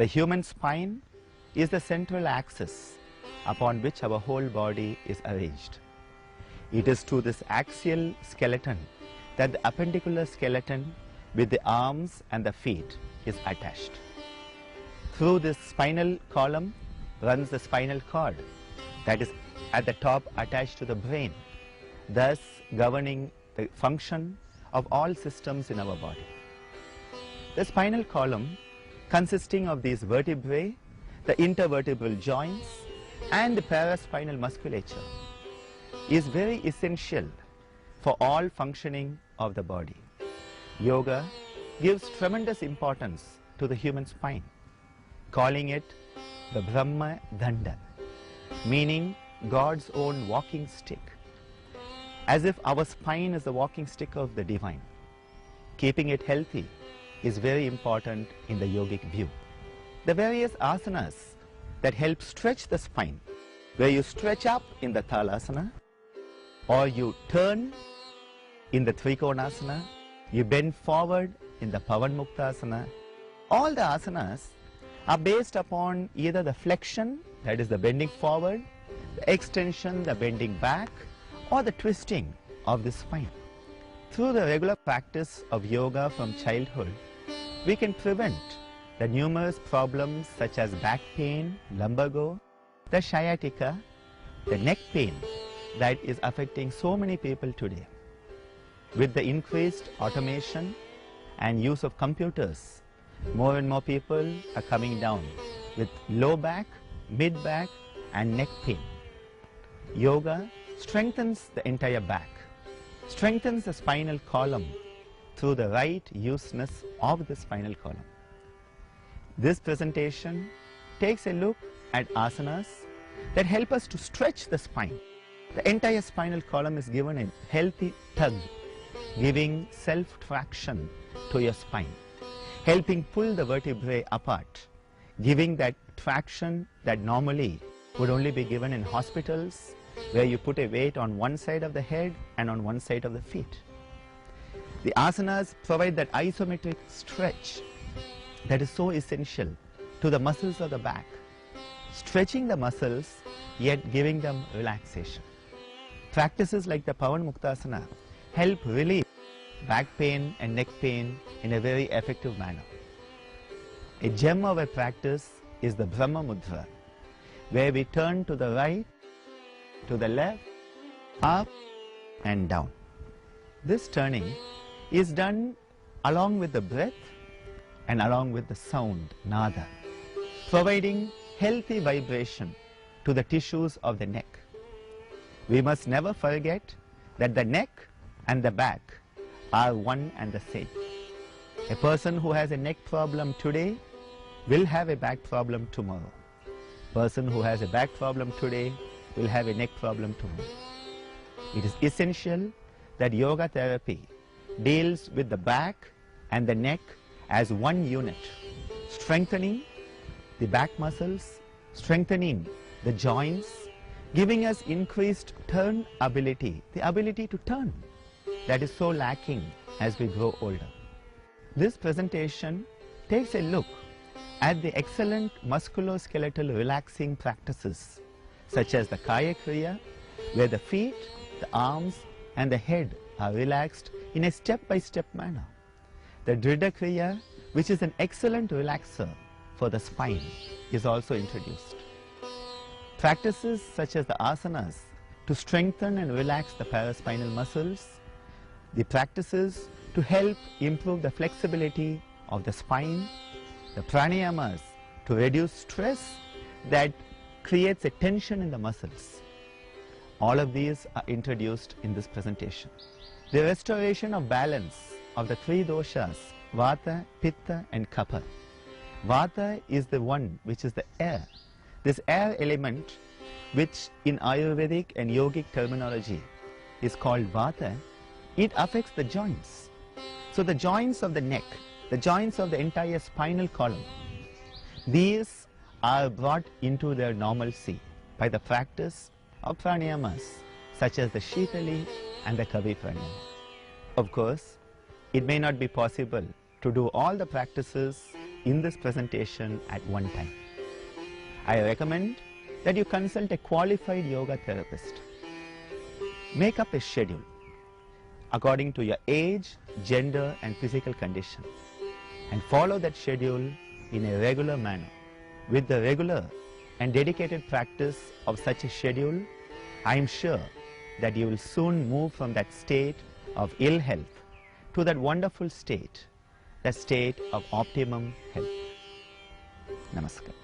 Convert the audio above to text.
The human spine is the central axis upon which our whole body is arranged. It is to this axial skeleton that the appendicular skeleton with the arms and the feet is attached. Through this spinal column runs the spinal cord that is at the top attached to the brain, thus governing the function of all systems in our body. The spinal column, consisting of these vertebrae, the intervertebral joints and the paraspinal musculature, is very essential for all functioning of the body. Yoga gives tremendous importance to the human spine, calling it the Brahma Danda, meaning God's own walking stick, as if our spine is the walking stick of the divine. Keeping it healthy is very important in the yogic view. The various asanas that help stretch the spine, where you stretch up in the Thalasana, or you turn in the Trikonasana, you bend forward in the Pavanmuktasana. All the asanas are based upon either the flexion, that is the bending forward, the extension, the bending back, or the twisting of the spine. Through the regular practice of yoga from childhood, we can prevent the numerous problems such as back pain, lumbago, the sciatica, the neck pain that is affecting so many people today. With the increased automation and use of computers, more and more people are coming down with low back, mid back and neck pain. Yoga strengthens the entire back, strengthens the spinal column through the right useness of the spinal column. This presentation takes a look at asanas that help us to stretch the spine. The entire spinal column is given a healthy tug, giving self-traction to your spine, helping pull the vertebrae apart, giving that traction that normally would only be given in hospitals, where you put a weight on one side of the head and on one side of the feet. The asanas provide that isometric stretch that is so essential to the muscles of the back, stretching the muscles yet giving them relaxation. Practices like the Pavanmuktasana help relieve back pain and neck pain in a very effective manner. A gem of a practice is the Brahma Mudra, where we turn to the right, to the left, up and down. This turning is done along with the breath and along with the sound, nada, providing healthy vibration to the tissues of the neck. We must never forget that the neck and the back are one and the same. A person who has a neck problem today will have a back problem tomorrow. A person who has a back problem today will have a neck problem tomorrow. It is essential that yoga therapy deals with the back and the neck as one unit, strengthening the back muscles, strengthening the joints, giving us increased turn ability, the ability to turn that is so lacking as we grow older. This presentation takes a look at the excellent musculoskeletal relaxing practices such as the Kaya Kriya, where the feet, the arms and the head are relaxed in a step-by-step manner. The Dhrida Kriya, which is an excellent relaxer for the spine, is also introduced. Practices such as the asanas to strengthen and relax the paraspinal muscles, the practices to help improve the flexibility of the spine, the pranayamas to reduce stress that creates a tension in the muscles. All of these are introduced in this presentation. The restoration of balance of the three doshas, Vata, Pitta and Kapha. Vata is the one which is the air. This air element, which in Ayurvedic and yogic terminology is called Vata, it affects the joints. So the joints of the neck, the joints of the entire spinal column, these are brought into their normalcy by the practice of pranayamas such as the Shitali and the Kavi pranayama. Of course, it may not be possible to do all the practices in this presentation at one time. I recommend that you consult a qualified yoga therapist. Make up a schedule according to your age, gender and physical condition, and follow that schedule in a regular manner. With the regular and dedicated practice of such a schedule, I am sure that you will soon move from that state of ill health to that wonderful state, the state of optimum health. Namaskar.